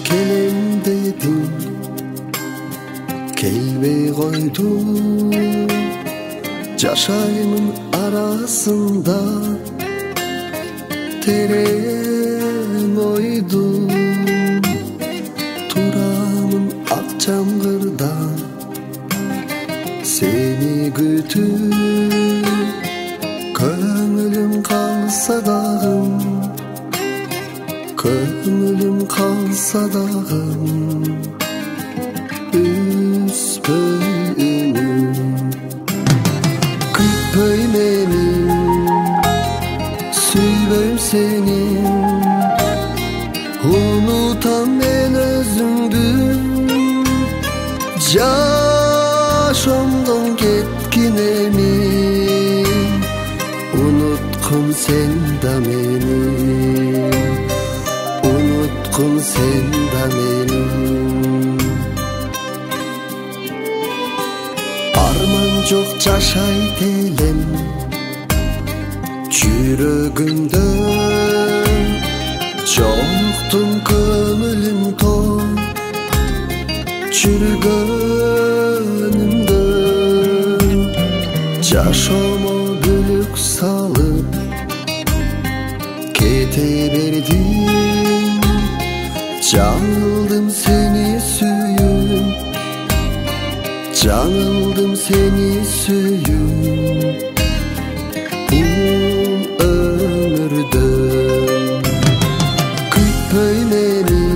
келем дедим, келбей койдум. Жашаймын арасында терең ойдум. Турамын ак жамгырда сени күтүп, көңүлүм калса дагы, көңүлүм калса дагы үзбөй үнүм. Күтпөй мени, сүйбөйм сени, унутам мен өзүңдү. Жашоомдон кеткин эми, уnutkun sen da meni, unutkun sen da meni. Arman жок жашайт элем жүрөгүмдө, жоктун көңүлүм топ жүргөнүмдө. Жашоомо бүлүк салып кете бердим, жаңылдым сени сүйүп, жаңылдым сени сүйүп. Бул өмүрдө күтпөй мени,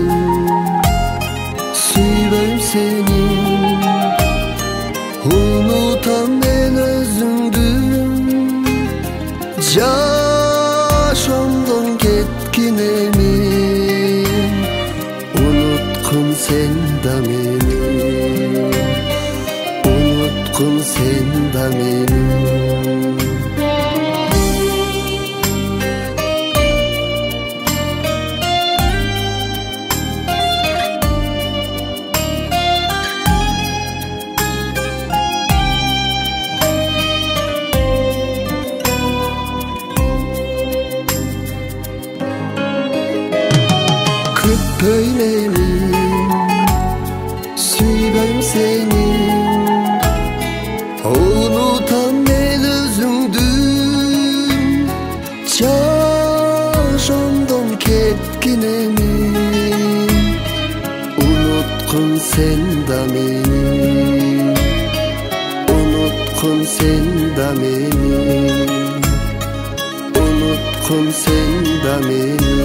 сүйбөйм сени, унутам мен өзүңдү. Жашоомдон кеткин эми, уnutkun sen da meni, unutkun sen da meni. Kütpöy meni, sүйбөйм сени, унутам мен өзүңдү. Жашоомдон кеткин эми, уnutkun sen da meni, unutkun sen da meni, unutkun sen da meni.